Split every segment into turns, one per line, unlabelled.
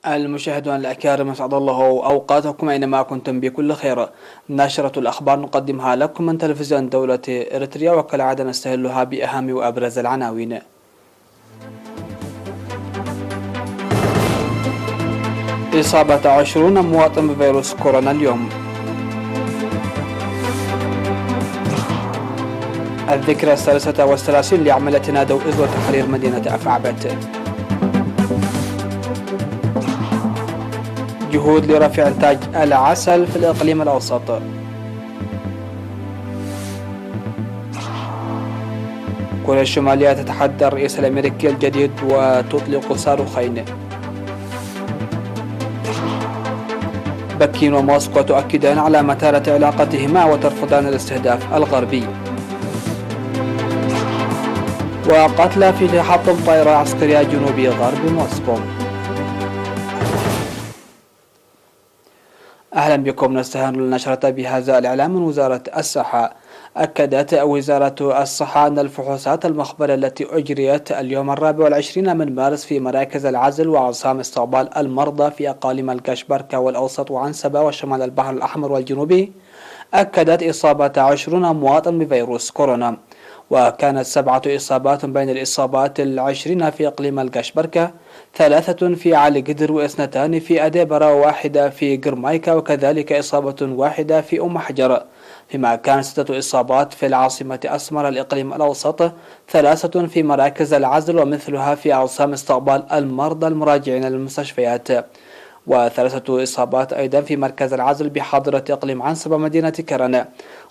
المشاهدون الأكارم أسعد الله أوقاتكم أينما كنتم بكل خير. نشرة الأخبار نقدمها لكم من تلفزيون دولة إريتريا، وكالعادة نستهلها بأهم وأبرز العناوين. إصابة 20 مواطن بفيروس كورونا اليوم. الذكرى 33 لعملية نادو إز وتحرير مدينة أفعبت. جهود لرفع إنتاج العسل في الإقليم الأوسط. كوريا الشمالية تتحدى الرئيس الأمريكي الجديد وتطلق صاروخين. بكين وموسكو تؤكدان على متانة علاقتهما وترفضان الاستهداف الغربي. وقتلى في تحطم طائرة عسكرية جنوبي غرب موسكو. أهلا بكم. نستهل النشرة بهذا الإعلام من وزارة الصحة. أكدت وزارة الصحة أن الفحوصات المخبرة التي أجريت اليوم 24 من مارس في مراكز العزل وعصام استقبال المرضى في أقاليم الكشبركة والأوسط وعنسبة وشمال البحر الأحمر والجنوبي أكدت إصابة 20 مواطن بفيروس كورونا، وكانت 7 إصابات بين الإصابات 20 في إقليم الكشبركة، 3 في علي قدر و2 في أديبرة و1 في قرمايكا، وكذلك إصابة واحدة في أم حجر، فيما كان 6 إصابات في العاصمة أسمر الإقليم الأوسط، 3 في مراكز العزل ومثلها في أعصام استقبال المرضى المراجعين للمستشفيات، و3 إصابات أيضا في مركز العزل بحاضرة إقليم عنسبة مدينة كرنة،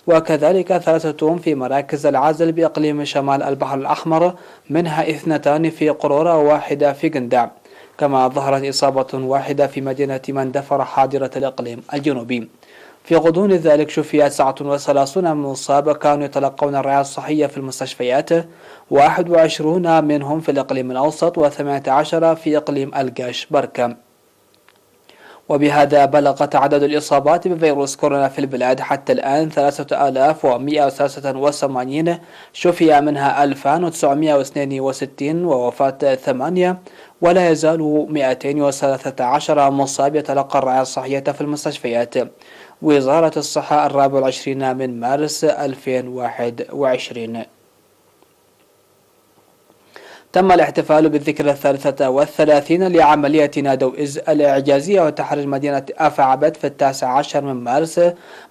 وكذلك 3 في مراكز العزل بإقليم شمال البحر الأحمر، منها 2 في قرورة و1 في قندع، كما ظهرت إصابة واحدة في مدينة مندفر حاضرة الإقليم الجنوبي. في غضون ذلك شفيت 39 مصاب كانوا يتلقون الرعاية الصحية في المستشفيات، 21 منهم في الإقليم الأوسط و18 في إقليم القاش بركة. وبهذا بلغت عدد الإصابات بفيروس كورونا في البلاد حتى الآن 3183، شفي منها 2962 ووفاة 8، ولا يزال 213 مصاب يتلقى الرعاية الصحية في المستشفيات. وزارة الصحة 24 من مارس 2021. تم الاحتفال بالذكرى 33 لعملية نادو إز الإعجازية وتحرير مدينة أفعبت في 19 من مارس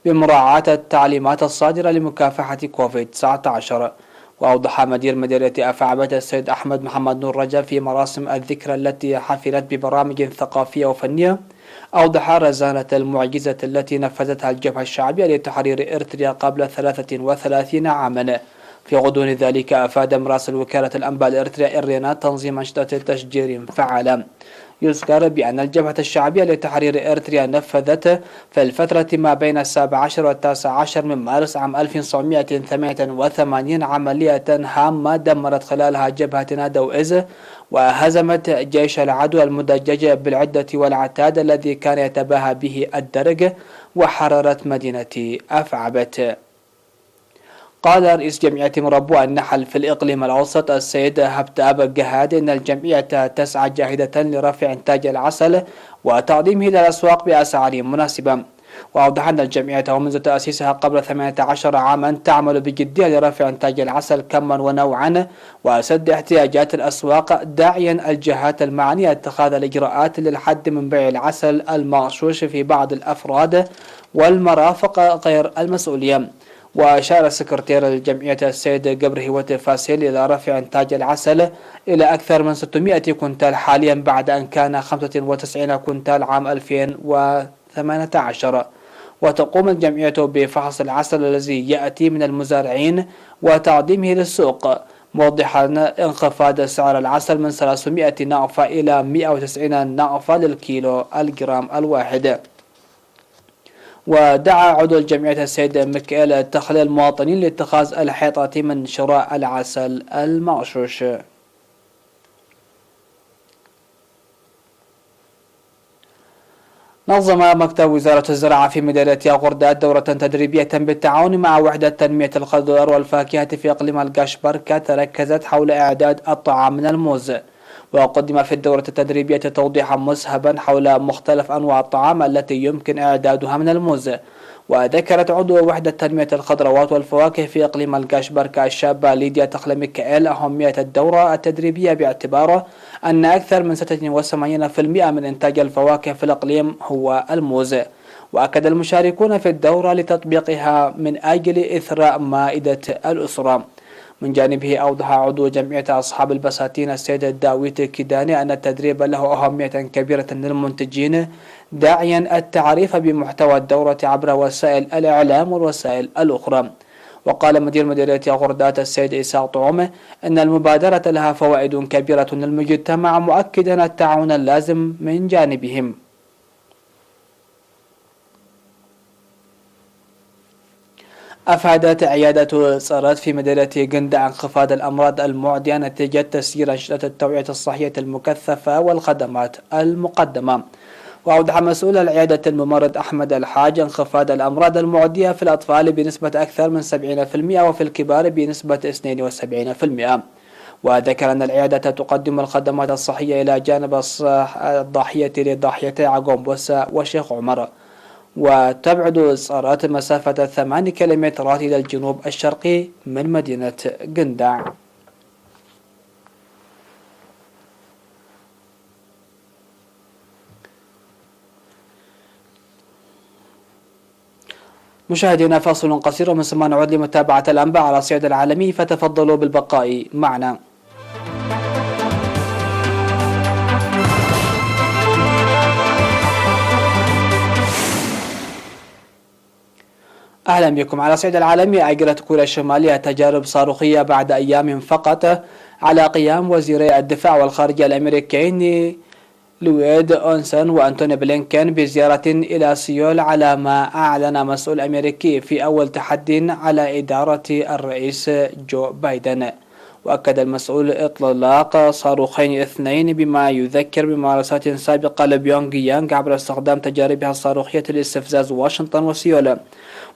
بمراعاة التعليمات الصادرة لمكافحة كوفيد-19. وأوضح مدير مديرية أفعبت السيد أحمد محمد نور رجب في مراسم الذكرى التي حفلت ببرامج ثقافية وفنية، أوضح رزانة المعجزة التي نفذتها الجبهة الشعبية لتحرير إريتريا قبل 33 عاما. في غضون ذلك أفاد مراسل وكالة الأنباء الإريتريا إرينا تنظيم أنشطة تشجير فعالة. يذكر بأن الجبهة الشعبية لتحرير إريتريا نفذت في الفترة ما بين 17 و19 من مارس عام 1988 عملية هامة دمرت خلالها جبهة نادو إز وهزمت جيش العدو المدجج بالعدة والعتاد الذي كان يتباهى به الدرج، وحررت مدينة أفعبت. قال رئيس جمعية مربوع النحل في الإقليم الأوسط السيد هبتاب الجهاد إن الجمعية تسعى جاهدة لرفع إنتاج العسل وتقديمه إلى الأسواق بأسعار مناسبة. وأوضح أن الجمعية ومنذ تأسيسها قبل 18 عاما تعمل بجدية لرفع إنتاج العسل كما ونوعا وسد احتياجات الأسواق، داعيا الجهات المعنية اتخاذ الإجراءات للحد من بيع العسل المغشوش في بعض الأفراد والمرافق غير المسؤولية. وأشار سكرتير الجمعية السيد قبر هوت فاسيل إلى رفع إنتاج العسل إلى أكثر من 600 كنتال حاليا بعد أن كان 95 كنتال عام 2018. وتقوم الجمعية بفحص العسل الذي يأتي من المزارعين وتقديمه للسوق، موضحا انخفاض سعر العسل من 300 نقفة إلى 190 نقفة للكيلو الجرام الواحد. ودعا عضو الجمعية السيد ميكائيل تخلي المواطنين لاتخاذ الحيطة من شراء العسل المغشوش. نظم مكتب وزارة الزراعة في مديرية غرداد دورة تدريبية بالتعاون مع وحدة تنمية الخضار والفاكهة في إقليم القشبركة تركزت حول إعداد الطعام من الموز وقدم في الدورة التدريبية توضيحا مسهبا حول مختلف أنواع الطعام التي يمكن إعدادها من الموز. وذكرت عضو وحدة تنمية الخضروات والفواكه في إقليم الكاشبركة الشابة ليديا تخلى ميكائيل أهمية الدورة التدريبية باعتباره أن أكثر من 86% من إنتاج الفواكه في الإقليم هو الموز. وأكد المشاركون في الدورة لتطبيقها من أجل إثراء مائدة الأسرة. من جانبه أوضح عضو جمعية أصحاب البساتين السيد الداويت الكيداني أن التدريب له أهمية كبيرة للمنتجين، داعيا التعريف بمحتوى الدورة عبر وسائل الإعلام والوسائل الأخرى. وقال مدير مديرية غردات السيد إسحاق طعومة أن المبادرة لها فوائد كبيرة للمجتمع، مؤكدا التعاون اللازم من جانبهم. أفادت عيادة صارت في مدينة جندة عن انخفاض الأمراض المعدية نتيجة تسيير أنشطة التوعية الصحية المكثفة والخدمات المقدمة. وأوضح مسؤول العيادة الممرض أحمد الحاج انخفاض الأمراض المعدية في الأطفال بنسبة أكثر من 70% وفي الكبار بنسبة 72%. وذكر أن العيادة تقدم الخدمات الصحية إلى جانب الضاحية لضاحيتي عقومبوسا وشيخ عمر. وتبعد صارت مسافة 8 كيلومترات إلى الجنوب الشرقي من مدينة جندع. مشاهدينا، فاصل قصير ومن ثم نعود لمتابعة الأنباء على الصعيد العالمي، فتفضلوا بالبقاء معنا. أهلا بكم. على الصعيد العالمي، أجرت كوريا الشمالية تجارب صاروخية بعد أيام فقط على قيام وزيري الدفاع والخارجية الأمريكيين لويد أونسون وأنتوني بلينكين بزيارة إلى سيول، على ما أعلن مسؤول أمريكي في أول تحدي على إدارة الرئيس جو بايدن. وأكد المسؤول إطلاق صاروخين اثنين بما يذكر بممارسات سابقة لبيونغ يانغ عبر استخدام تجاربها الصاروخية لاستفزاز واشنطن وسيول.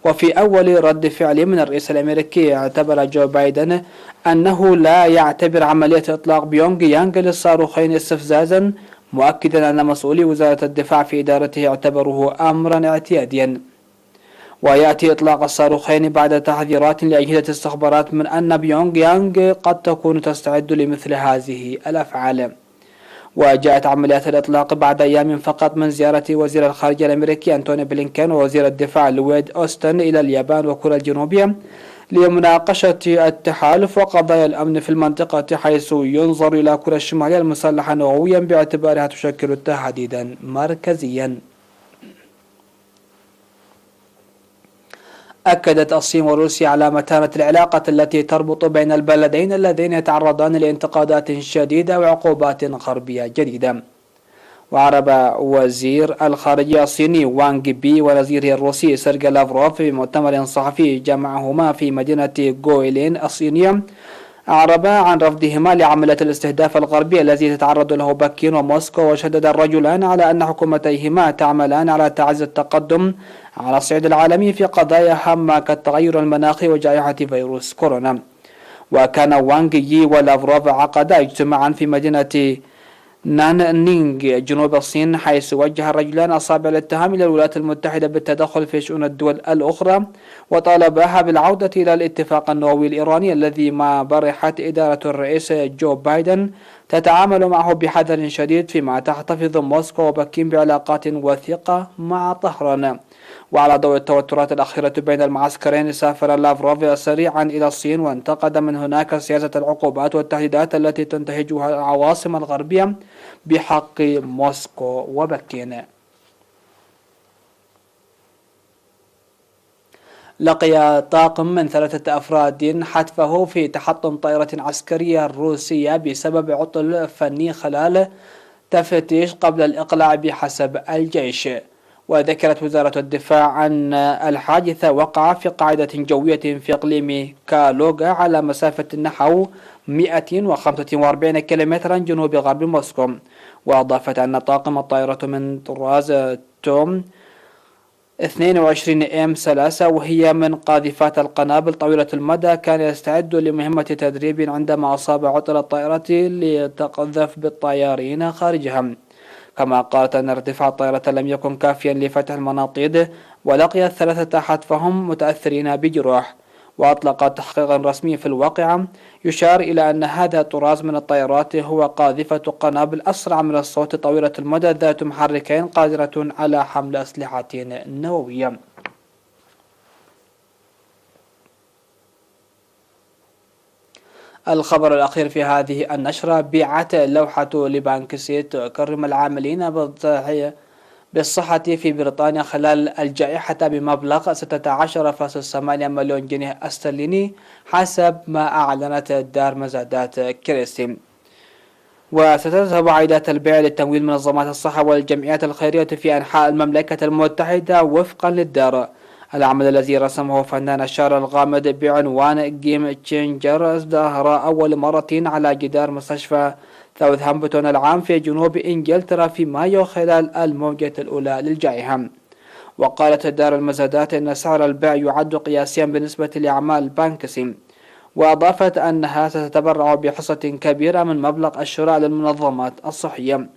وفي أول رد فعل من الرئيس الأمريكي، اعتبر جو بايدن أنه لا يعتبر عملية إطلاق بيونغ يانغ للصاروخين استفزازا، مؤكدا أن مسؤولي وزارة الدفاع في إدارته اعتبروه أمرا اعتياديا. ويأتي إطلاق الصاروخين بعد تحذيرات لأجهزة استخبارات من أن بيونغ يانغ قد تكون تستعد لمثل هذه الأفعال. وجاءت عمليات الإطلاق بعد أيام فقط من زيارة وزير الخارجية الأمريكي أنتوني بلينكين ووزير الدفاع لويد أوستن إلى اليابان وكوريا الجنوبية لمناقشة التحالف وقضايا الأمن في المنطقة، حيث ينظر إلى كوريا الشمالية المسلحة نوويا باعتبارها تشكل تهديدا مركزيا. أكدت الصين وروسيا على متانة العلاقة التي تربط بين البلدين اللذين يتعرضان لانتقادات شديدة وعقوبات غربية جديدة. وعرب وزير الخارجية الصيني وانغ بي ونظيره الروسي سيرجي لافروف في مؤتمر صحفي جمعهما في مدينة غويلين الصينية، أعربا عن رفضهما لعملية الاستهداف الغربي الذي تتعرض له بكين وموسكو. وشدد الرجلان على أن حكومتيهما تعملان على تعزيز التقدم على الصعيد العالمي في قضايا هامة كالتغير المناخي وجائحة فيروس كورونا. وكان وانغ يي ولافروف عقدا اجتماعا في مدينة ناننينغ جنوب الصين، حيث وجه الرجلان أصابع الاتهام إلى الولايات المتحدة بالتدخل في شؤون الدول الأخرى، وطالباها بالعودة إلى الاتفاق النووي الإيراني الذي ما برحت إدارة الرئيس جو بايدن تتعامل معه بحذر شديد، فيما تحتفظ موسكو وبكين بعلاقات وثيقة مع طهران. وعلى ضوء التوترات الأخيرة بين المعسكرين، سافر لافروف سريعا إلى الصين وانتقد من هناك سياسة العقوبات والتهديدات التي تنتهجها العواصم الغربية بحق موسكو وبكين. لقي طاقم من 3 أفراد حتفه في تحطم طائرة عسكرية روسية بسبب عطل فني خلال تفتيش قبل الإقلاع بحسب الجيش. وذكرت وزارة الدفاع أن الحادث وقع في قاعدة جوية في إقليم كالوغا على مسافة نحو 145 كيلومترا جنوب غرب موسكو. وأضافت أن طاقم الطائرة من طراز توم 22M3 وهي من قاذفات القنابل طويلة المدى كان يستعد لمهمة تدريب عندما أصاب عطل الطائرة ليتقذف بالطيارين خارجها. كما قالت أن ارتفاع الطائرة لم يكن كافيا لفتح المناطيد، ولقيت 3 حتفهم متأثرين بجروح. وأطلقت تحقيقا رسمي في الواقعة يشار إلى أن هذا الطراز من الطائرات هو قاذفة قنابل أسرع من الصوت طويلة المدى ذات محركين قادرة على حمل أسلحة نووية. الخبر الأخير في هذه النشرة: بيعت لوحة لبانكسي تكرم العاملين بالصحة في بريطانيا خلال الجائحة بمبلغ 16.8 مليون جنيه استرليني حسب ما أعلنت دار مزادات كريستي. وستذهب عائدات البيع لتمويل منظمات الصحة والجمعيات الخيرية في أنحاء المملكة المتحدة وفقا للدار. العمل الذي رسمه فنان الشارع الغامض بعنوان جيم تشينجر ظهر أول مرة على جدار مستشفى ساوثهامبتون العام في جنوب إنجلترا في مايو خلال الموجة الأولى للجائحة. وقالت دار المزادات أن سعر البيع يعد قياسيا بالنسبة لأعمال بانكسي، وأضافت أنها ستتبرع بحصة كبيرة من مبلغ الشراء للمنظمات الصحية.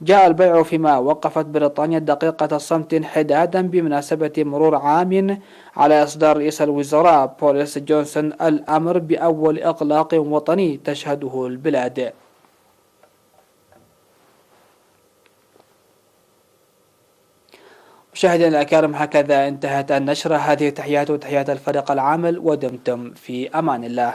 جاء البيع فيما وقفت بريطانيا دقيقة صمت حدادا بمناسبة مرور عام على إصدار رئيس الوزراء بوريس جونسون الأمر بأول إغلاق وطني تشهده البلاد. مشاهدينا الكرام، هكذا انتهت النشرة. هذه تحيات وتحيات الفريق العامل، ودمتم في أمان الله.